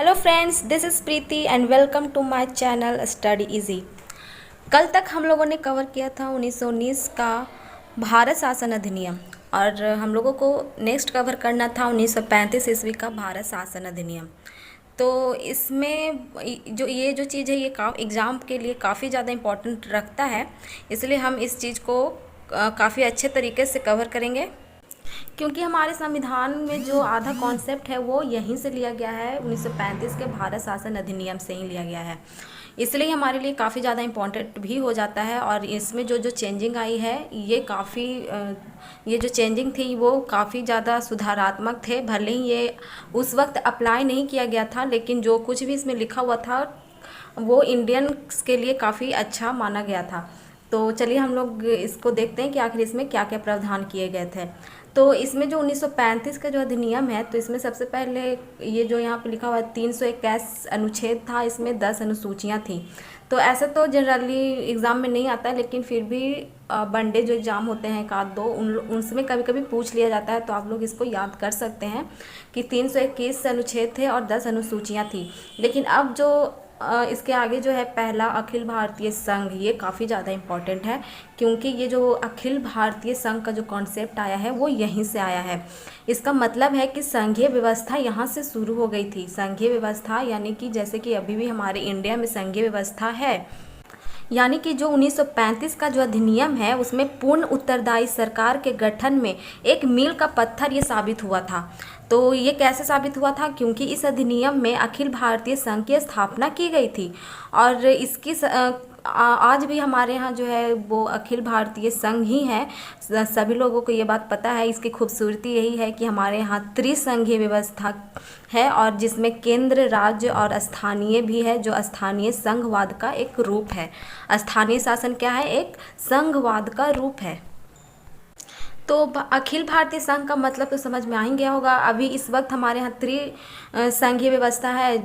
Hello friends, this is Preeti and welcome to my channel study easy. कल तक हम लोगों ने कवर किया था 1919 का भारत शासन अधिनियम और हम लोगों को नेक्स्ट कवर करना था 1935 ईस्वी का भारत शासन अधिनियम। तो इसमें जो चीज़ है ये एग्ज़ाम के लिए काफ़ी ज़्यादा इम्पोर्टेंट रखता है, इसलिए हम इस चीज़ को काफ़ी अच्छे तरीके से कवर करेंगे क्योंकि हमारे संविधान में जो आधा कॉन्सेप्ट है वो यहीं से लिया गया है, 1935 के भारत शासन अधिनियम से ही लिया गया है। इसलिए हमारे लिए काफ़ी ज़्यादा इम्पोर्टेंट भी हो जाता है और इसमें जो जो चेंजिंग आई है ये जो चेंजिंग थी वो काफ़ी ज़्यादा सुधारात्मक थे। भले ही ये उस वक्त अप्लाई नहीं किया गया था, लेकिन जो कुछ भी इसमें लिखा हुआ था वो इंडियंस के लिए काफ़ी अच्छा माना गया था। तो चलिए हम लोग इसको देखते हैं कि आखिर इसमें क्या क्या प्रावधान किए गए थे। तो इसमें जो 1935 का जो अधिनियम है, तो इसमें सबसे पहले ये जो यहाँ पे लिखा हुआ है 321 अनुच्छेद था, इसमें 10 अनुसूचियाँ थी। तो ऐसा तो जनरली एग्ज़ाम में नहीं आता है, लेकिन फिर भी वनडे जो एग्ज़ाम होते हैं एक आध दो उनमें कभी कभी पूछ लिया जाता है, तो आप लोग इसको याद कर सकते हैं कि 321 अनुच्छेद थे और 10 अनुसूचियाँ थी। लेकिन अब जो इसके आगे जो है पहला अखिल भारतीय संघ, ये काफ़ी ज़्यादा इम्पॉर्टेंट है क्योंकि ये जो अखिल भारतीय संघ का जो कॉन्सेप्ट आया है वो यहीं से आया है। इसका मतलब है कि संघीय व्यवस्था यहाँ से शुरू हो गई थी। संघीय व्यवस्था यानी कि जैसे कि अभी भी हमारे इंडिया में संघीय व्यवस्था है, यानी कि जो 1935 का जो अधिनियम है उसमें पूर्ण उत्तरदायी सरकार के गठन में एक मील का पत्थर ये साबित हुआ था। तो ये कैसे साबित हुआ था? क्योंकि इस अधिनियम में अखिल भारतीय संघ की स्थापना की गई थी और इसकी आज भी हमारे यहाँ जो है वो अखिल भारतीय संघ ही है। सभी लोगों को ये बात पता है। इसकी खूबसूरती यही है कि हमारे यहाँ त्रिसंघीय व्यवस्था है और जिसमें केंद्र, राज्य और स्थानीय भी है, जो स्थानीय संघवाद का एक रूप है। स्थानीय शासन क्या है? एक संघवाद का रूप है। तो अखिल भारतीय संघ का मतलब तो समझ में आ ही गया होगा। अभी इस वक्त हमारे यहाँ संघीय व्यवस्था है,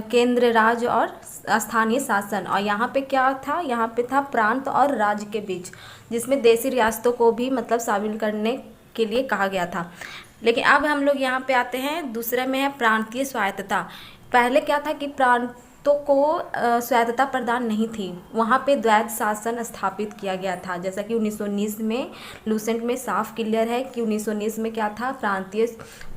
केंद्र, राज्य और स्थानीय शासन। और यहाँ पे क्या था? यहाँ पे था प्रांत और राज्य के बीच, जिसमें देशी रियासतों को भी मतलब शामिल करने के लिए कहा गया था। लेकिन अब हम लोग यहाँ पे आते हैं, दूसरे में है प्रांतीय स्वायत्तता। पहले क्या था कि प्रांतों को स्वायत्तता प्रदान नहीं थी, वहाँ पे द्वैध शासन स्थापित किया गया था। जैसा कि 1919 में लूसेंट में साफ क्लियर है कि 1919 में क्या था, प्रांतीय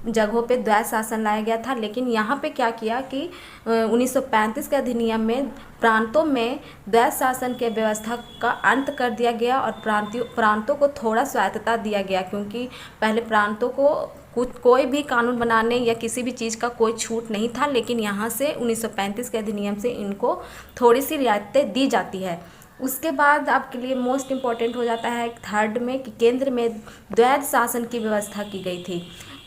जगहों पे द्वैध शासन लाया गया था। लेकिन यहाँ पे क्या किया कि 1935 के अधिनियम में प्रांतों में द्वैध शासन के व्यवस्था का अंत कर दिया गया और प्रांतों को थोड़ा स्वायत्तता दिया गया, क्योंकि पहले प्रांतों को कोई भी कानून बनाने या किसी भी चीज़ का कोई छूट नहीं था। लेकिन यहाँ से 1935 के अधिनियम से इनको थोड़ी सी रियायतें दी जाती है। उसके बाद आपके लिए मोस्ट इम्पॉर्टेंट हो जाता है थर्ड में कि केंद्र में द्वैध शासन की व्यवस्था की गई थी।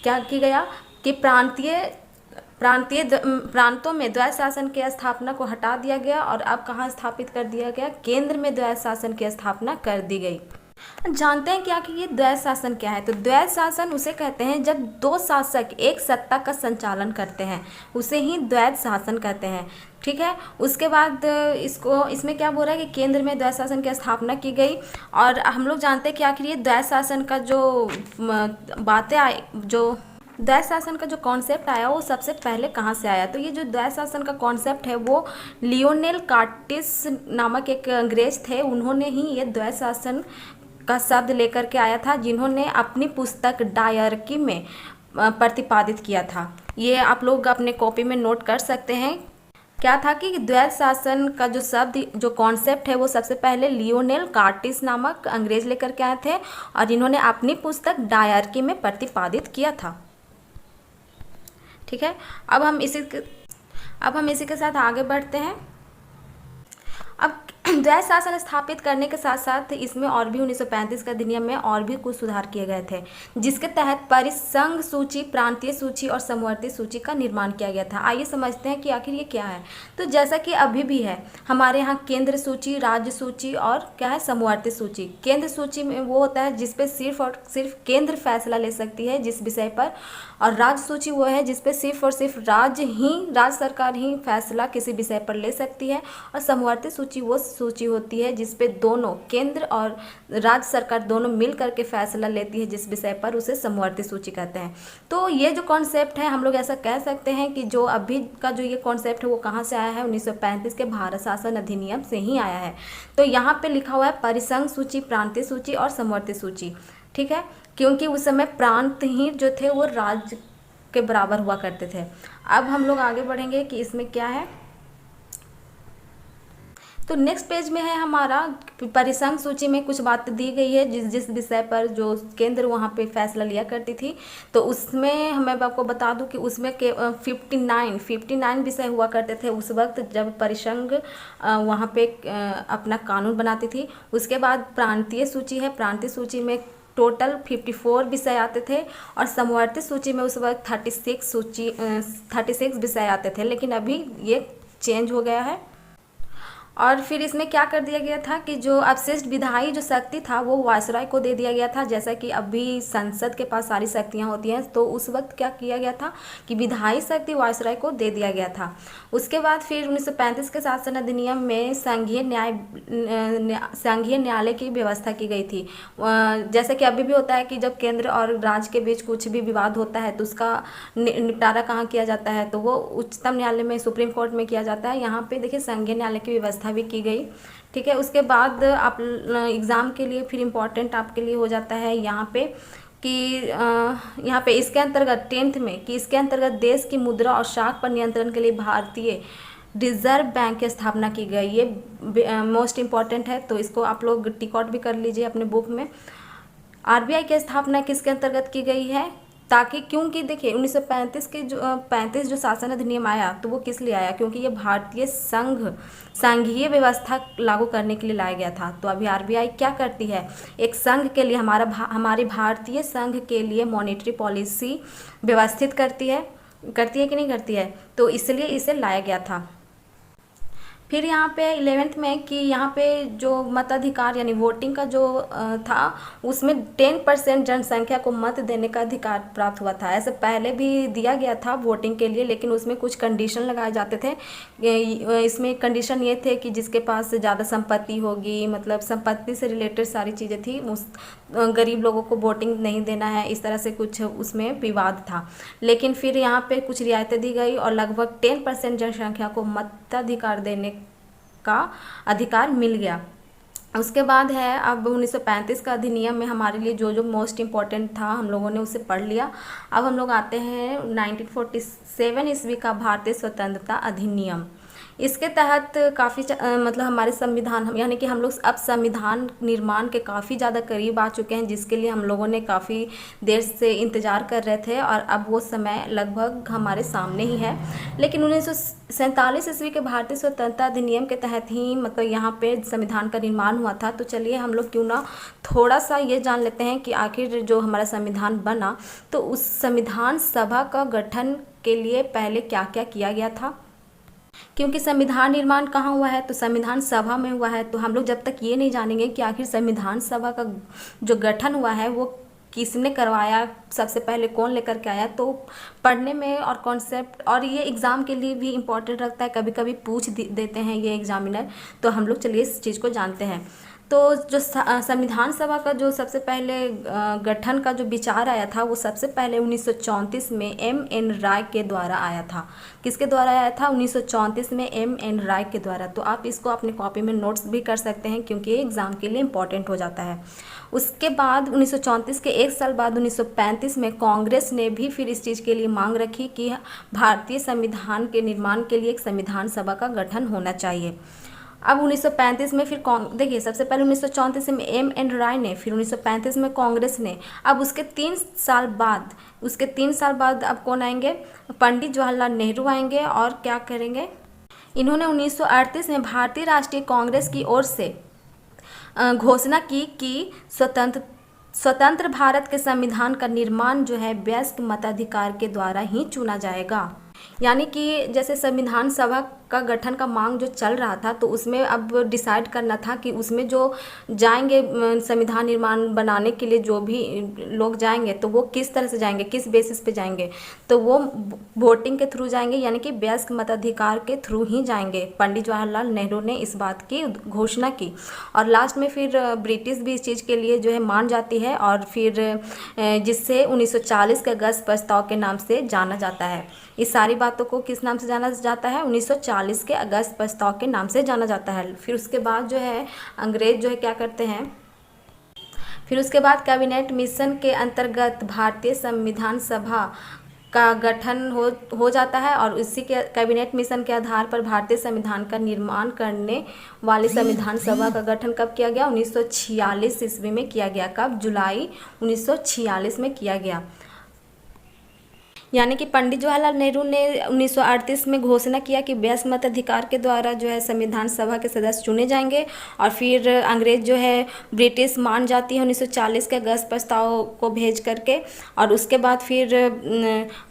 क्या की गया कि प्रांतों में द्वैध शासन की स्थापना को हटा दिया गया और अब कहाँ स्थापित कर दिया गया? केंद्र में द्वैध शासन की स्थापना कर दी गई। जानते हैं क्या कि ये द्वैध शासन क्या है? तो द्वैध शासन उसे कहते हैं जब दो शासक एक सत्ता का संचालन करते हैं, उसे ही द्वैध शासन कहते हैं। ठीक है। उसके बाद इसमें क्या बोल रहा है कि केंद्र में द्वैध शासन की स्थापना की गई। और हम लोग जानते हैं कि आखिर ये द्वैध शासन का जो बातें आई, जो द्वैध शासन का जो कॉन्सेप्ट आया वो सबसे पहले कहाँ से आया? तो ये जो द्वैध शासन का कॉन्सेप्ट है वो लियोनेल कार्टिस नामक एक अंग्रेज थे, उन्होंने ही ये द्वैध शासन का शब्द लेकर के आया था, जिन्होंने अपनी पुस्तक डायरकी में प्रतिपादित किया था। ये आप लोग अपने कॉपी में नोट कर सकते हैं। क्या था कि द्वैध शासन का जो शब्द, जो कॉन्सेप्ट है वो सबसे पहले लियोनेल कार्टिस नामक अंग्रेज लेकर के आए थे और इन्होंने अपनी पुस्तक डायरकी में प्रतिपादित किया था। ठीक है। अब हम इसी के साथ आगे बढ़ते हैं। अब द्वैध शासन स्थापित करने के साथ साथ इसमें और भी 1935 के अधिनियम में और भी कुछ सुधार किए गए थे, जिसके तहत परिसंघ सूची, प्रांतीय सूची और समवर्ती सूची का निर्माण किया गया था। आइए समझते हैं कि आखिर ये क्या है। तो जैसा कि अभी भी है हमारे यहाँ केंद्र सूची, राज्य सूची और क्या है, समवर्ती सूची। केंद्र सूची में वो होता है जिसपे सिर्फ और सिर्फ केंद्र फैसला ले सकती है जिस विषय पर, और राज्य सूची वो है जिसपे सिर्फ और सिर्फ राज्य सरकार ही फैसला किसी विषय पर ले सकती है, और समवर्ती सूची वो सूची होती है जिस पे दोनों केंद्र और राज्य सरकार दोनों मिल करके फैसला लेती है जिस विषय पर, उसे समवर्ती सूची कहते हैं। तो ये जो कॉन्सेप्ट है हम लोग ऐसा कह सकते हैं कि जो अभी का जो ये कॉन्सेप्ट है वो कहाँ से आया है, 1935 के भारत शासन अधिनियम से ही आया है। तो यहाँ पे लिखा हुआ है परिसंघ सूची, प्रांतीय सूची और समवर्ती सूची, ठीक है, क्योंकि उस समय प्रांत ही जो थे वो राज्य के बराबर हुआ करते थे। अब हम लोग आगे बढ़ेंगे कि इसमें क्या है। तो नेक्स्ट पेज में है हमारा परिसंघ सूची में कुछ बात दी गई है जिस जिस विषय पर जो केंद्र वहाँ पे फैसला लिया करती थी। तो उसमें मैं आपको बता दूं कि उसमें के 59 विषय हुआ करते थे उस वक्त जब परिसंघ वहाँ पे अपना कानून बनाती थी। उसके बाद प्रांतीय सूची है, प्रांतीय सूची में टोटल 54 विषय आते थे और समवर्ती सूची में उस वक्त 36 विषय आते थे, लेकिन अभी ये चेंज हो गया है। और फिर इसमें क्या कर दिया गया था कि जो अवशिष्ट विधायी जो शक्ति था वो वायसराय को दे दिया गया था। जैसा कि अभी संसद के पास सारी शक्तियां होती हैं, तो उस वक्त क्या किया गया था कि विधायी शक्ति वायसराय को दे दिया गया था। उसके बाद फिर 1935 के शासन अधिनियम में संघीय न्यायालय की व्यवस्था की गई थी। जैसे कि अभी भी होता है कि जब केंद्र और राज्य के बीच कुछ भी विवाद होता है तो उसका निपटारा कहाँ किया जाता है, तो वो उच्चतम न्यायालय में, सुप्रीम कोर्ट में किया जाता है। यहाँ पे देखिए संघीय न्यायालय की व्यवस्था भी की गई, ठीक है। उसके बाद आप एग्ज़ाम के लिए फिर इम्पोर्टेंट आपके लिए हो जाता है यहाँ पे कि यहाँ पे इसके अंतर्गत 10th में कि इसके अंतर्गत देश की मुद्रा और शाख पर नियंत्रण के लिए भारतीय रिजर्व बैंक की स्थापना की गई। ये मोस्ट इम्पॉर्टेंट है, तो इसको आप लोग टिक आउट भी कर लीजिए अपने बुक में। आरबीआई की स्थापना किसके अंतर्गत की गई है, ताकि क्योंकि देखिए 1935 के जो 35 जो शासन अधिनियम आया तो वो किस लिए आया, क्योंकि ये भारतीय संघीय व्यवस्था लागू करने के लिए लाया गया था। तो अभी आरबीआई क्या करती है, एक संघ के लिए हमारी भारतीय संघ के लिए मॉनेटरी पॉलिसी व्यवस्थित करती है कि नहीं करती है, तो इसलिए इसे लाया गया था। फिर यहाँ पे 11th में कि यहाँ पे जो मताधिकार यानी वोटिंग का जो था उसमें 10% जनसंख्या को मत देने का अधिकार प्राप्त हुआ था। ऐसे पहले भी दिया गया था वोटिंग के लिए, लेकिन उसमें कुछ कंडीशन लगाए जाते थे। इसमें कंडीशन ये थे कि जिसके पास ज़्यादा संपत्ति होगी, मतलब संपत्ति से रिलेटेड सारी चीज़ें थी, उस गरीब लोगों को वोटिंग नहीं देना है, इस तरह से कुछ उसमें विवाद था। लेकिन फिर यहाँ पे कुछ रियायतें दी गई और लगभग 10% जनसंख्या को मताधिकार देने का अधिकार मिल गया। उसके बाद है अब 1935 का अधिनियम में हमारे लिए जो जो मोस्ट इम्पॉर्टेंट था हम लोगों ने उसे पढ़ लिया। अब हम लोग आते हैं 1947 ईस्वी का भारतीय स्वतंत्रता अधिनियम। इसके तहत काफ़ी मतलब हमारे संविधान यानी कि हम लोग अब संविधान निर्माण के काफ़ी ज़्यादा करीब आ चुके हैं, जिसके लिए हम लोगों ने काफ़ी देर से इंतज़ार कर रहे थे और अब वो समय लगभग हमारे सामने ही है। लेकिन 1947 ईस्वी के भारतीय स्वतंत्रता अधिनियम के तहत ही मतलब यहाँ पे संविधान का निर्माण हुआ था। तो चलिए हम लोग क्यों ना थोड़ा सा ये जान लेते हैं कि आखिर जो हमारा संविधान बना तो उस संविधान सभा का गठन के लिए पहले क्या क्या किया गया था। क्योंकि संविधान निर्माण कहाँ हुआ है, तो संविधान सभा में हुआ है। तो हम लोग जब तक ये नहीं जानेंगे कि आखिर संविधान सभा का जो गठन हुआ है वो किसने करवाया, सबसे पहले कौन लेकर के आया, तो पढ़ने में और कॉन्सेप्ट और ये एग्ज़ाम के लिए भी इम्पोर्टेंट रखता है, कभी कभी पूछ देते हैं ये एग्जामिनर। तो हम लोग चलिए इस चीज़ को जानते हैं। तो जो संविधान सभा का जो सबसे पहले गठन का जो विचार आया था वो सबसे पहले 1934 में M.N. राय के द्वारा आया था। किसके द्वारा आया था, 1934 में M.N. राय के द्वारा। तो आप इसको अपने कॉपी में नोट्स भी कर सकते हैं क्योंकि ये एग्ज़ाम के लिए इम्पॉर्टेंट हो जाता है। उसके बाद 1934 के एक साल बाद 1935 में कांग्रेस ने भी फिर इस चीज़ के लिए मांग रखी कि भारतीय संविधान के निर्माण के लिए एक संविधान सभा का गठन होना चाहिए। अब 1935 में फिर देखिए सबसे पहले 1934 में M.N. राय ने, फिर 1935 में कांग्रेस ने। अब उसके 3 साल बाद अब कौन आएंगे, पंडित जवाहरलाल नेहरू आएंगे और क्या करेंगे, इन्होंने 1938 में भारतीय राष्ट्रीय कांग्रेस की ओर से घोषणा की कि स्वतंत्र भारत के संविधान का निर्माण जो है वयस्क मताधिकार के द्वारा ही चुना जाएगा। यानी कि जैसे संविधान सभा का गठन का मांग जो चल रहा था, तो उसमें अब डिसाइड करना था कि उसमें जो जाएंगे संविधान निर्माण बनाने के लिए जो भी लोग जाएंगे, तो वो किस तरह से जाएंगे, किस बेसिस पे जाएंगे। तो वो वोटिंग के थ्रू जाएंगे, यानी कि वयस्क मताधिकार के थ्रू ही जाएंगे। पंडित जवाहरलाल नेहरू ने इस बात की घोषणा की। और लास्ट में फिर ब्रिटिश भी इस चीज़ के लिए जो है मान जाती है, और फिर जिससे 1940 के अगस्त प्रस्ताव के नाम से जाना जाता है। इस सारी बातों को किस नाम से जाना जाता है? 1940 के अगस्त प्रस्ताव के नाम से जाना जाता है। फिर उसके बाद जो है अंग्रेज जो है क्या करते हैं, फिर उसके बाद कैबिनेट मिशन के अंतर्गत भारतीय संविधान सभा का गठन हो जाता है। और इसी के कैबिनेट मिशन के आधार पर भारतीय संविधान का निर्माण करने वाली संविधान सभा का गठन कब किया गया? 1946 ईस्वी में किया गया। कब? जुलाई 1946 में किया गया। यानी कि पंडित जवाहरलाल नेहरू ने 1938 में घोषणा किया कि वयस्क मताधिकार के द्वारा जो है संविधान सभा के सदस्य चुने जाएंगे। और फिर अंग्रेज जो है ब्रिटिश मान जाती है 1940 के अगस्त प्रस्ताव को भेज करके। और उसके बाद फिर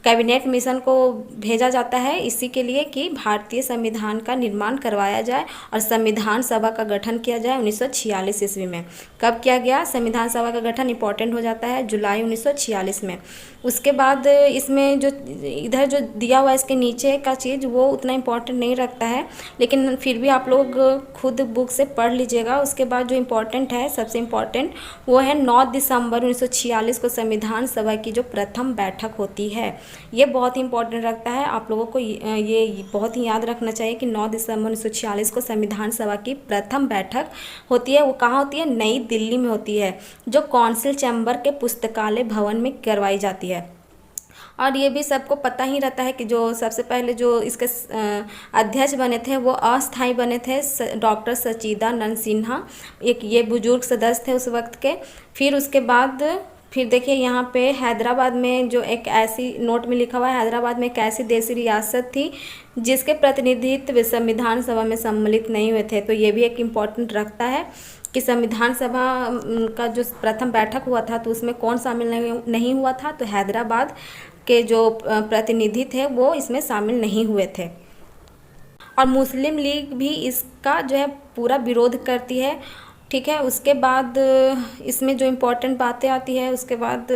कैबिनेट मिशन को भेजा जाता है इसी के लिए कि भारतीय संविधान का निर्माण करवाया जाए और संविधान सभा का गठन किया जाए 1946 ईस्वी में। कब किया गया? संविधान सभा का गठन इंपॉर्टेंट हो जाता है जुलाई 1946 में। उसके बाद इसमें जो इधर जो दिया हुआ इसके नीचे का चीज़ वो उतना इम्पोर्टेंट नहीं रखता है, लेकिन फिर भी आप लोग खुद बुक से पढ़ लीजिएगा। उसके बाद जो इम्पोर्टेंट है, सबसे इम्पोर्टेंट वो है 9 दिसंबर 1946 को संविधान सभा की जो प्रथम बैठक होती है, ये बहुत ही इम्पोर्टेंट रखता है। आप लोगों को ये बहुत ही याद रखना चाहिए कि 9 दिसंबर 1946 को संविधान सभा की प्रथम बैठक होती है। वो कहाँ होती है? नई दिल्ली में होती है, जो काउंसिल चैम्बर के पुस्तकालय भवन में करवाई जाती है। और ये भी सबको पता ही रहता है कि जो सबसे पहले जो इसके अध्यक्ष बने थे वो अस्थायी बने थे डॉक्टर सच्चिदानंद सिन्हा, एक ये बुजुर्ग सदस्य थे उस वक्त के। फिर उसके बाद फिर देखिए यहाँ पे हैदराबाद में जो एक ऐसी नोट में लिखा हुआ है, हैदराबाद में एक ऐसी देशी रियासत थी जिसके प्रतिनिधित्व संविधान सभा में सम्मिलित नहीं हुए थे। तो ये भी एक इम्पॉर्टेंट रखता है कि संविधान सभा का जो प्रथम बैठक हुआ था तो उसमें कौन शामिल नहीं हुआ था? तो हैदराबाद के जो प्रतिनिधि थे वो इसमें शामिल नहीं हुए थे। और मुस्लिम लीग भी इसका जो है पूरा विरोध करती है। ठीक है, उसके बाद इसमें जो इम्पोर्टेंट बातें आती है उसके बाद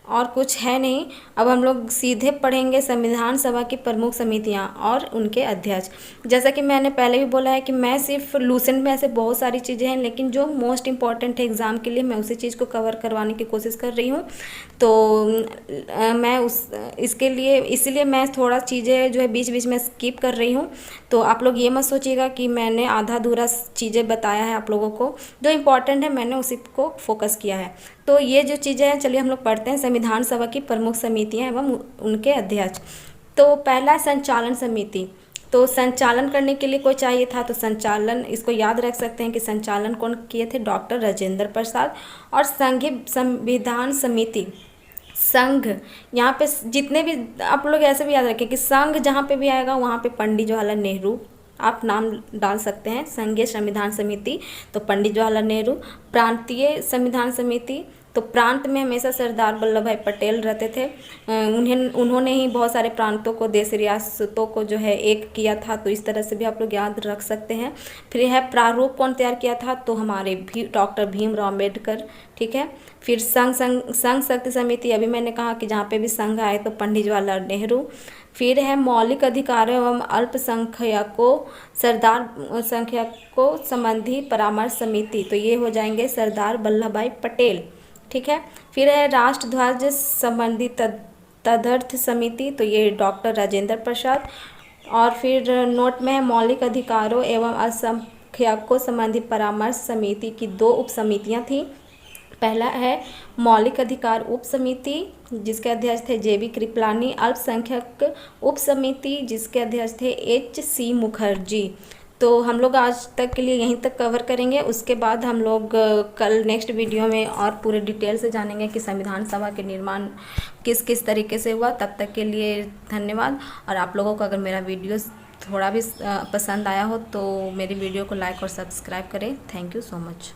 और कुछ है नहीं। अब हम लोग सीधे पढ़ेंगे संविधान सभा की प्रमुख समितियां और उनके अध्यक्ष। जैसा कि मैंने पहले भी बोला है कि मैं सिर्फ लूसेंट में ऐसे बहुत सारी चीज़ें हैं, लेकिन जो मोस्ट इम्पॉर्टेंट है एग्ज़ाम के लिए मैं उसी चीज़ को कवर करवाने की कोशिश कर रही हूँ। तो मैं इसके लिए इसलिए मैं थोड़ा चीज़ें जो है बीच बीच में स्किप कर रही हूँ। तो आप लोग ये मत सोचिएगा कि मैंने आधा अधूरा चीज़ें बताया है। आप लोगों को जो इम्पोर्टेंट है मैंने उसी को फोकस किया है। तो ये जो चीज़ें हैं, चलिए हम लोग पढ़ते हैं संविधान सभा की प्रमुख समितियां एवं उनके अध्यक्ष। तो पहला संचालन समिति। तो संचालन करने के लिए कोई चाहिए था, तो संचालन इसको याद रख सकते हैं कि संचालन कौन किए थे? डॉक्टर राजेंद्र प्रसाद। और संघीय संविधान समिति, संघ, यहाँ पे जितने भी आप लोग ऐसे भी याद रखें कि संघ जहाँ पे भी आएगा वहाँ पे पंडित जवाहरलाल नेहरू आप नाम डाल सकते हैं। संघीय संविधान समिति तो पंडित जवाहरलाल नेहरू। प्रांतीय संविधान समिति तो प्रांत में हमेशा सरदार वल्लभ भाई पटेल रहते थे। उन्होंने ही बहुत सारे प्रांतों को, देश रियासतों को जो है एक किया था। तो इस तरह से भी आप लोग याद रख सकते हैं। फिर है प्रारूप कौन तैयार किया था? तो हमारे डॉक्टर भीमराव अम्बेडकर। ठीक है, फिर संघ शक्ति समिति, अभी मैंने कहा कि जहाँ पे भी संघ आए तो पंडित जवाहरलाल नेहरू। फिर है मौलिक अधिकारों एवं अल्पसंख्यकों संबंधी परामर्श समिति, तो ये हो जाएंगे सरदार वल्लभ भाई पटेल। ठीक है, फिर है राष्ट्र ध्वज संबंधी तदर्थ समिति, तो ये डॉक्टर राजेंद्र प्रसाद। और फिर नोट में है मौलिक अधिकारों एवं अल्पसंख्यकों संबंधी परामर्श समिति की 2 उप समितियाँ थी। पहला है मौलिक अधिकार उप समिति जिसके अध्यक्ष थे JB कृपलानी। अल्पसंख्यक उप समिति जिसके अध्यक्ष थे HC मुखर्जी। तो हम लोग आज तक के लिए यहीं तक कवर करेंगे। उसके बाद हम लोग कल नेक्स्ट वीडियो में और पूरे डिटेल से जानेंगे कि संविधान सभा के निर्माण किस किस तरीके से हुआ। तब तक के लिए धन्यवाद। और आप लोगों को अगर मेरा वीडियो थोड़ा भी पसंद आया हो तो मेरी वीडियो को लाइक और सब्सक्राइब करें। Thank you so much.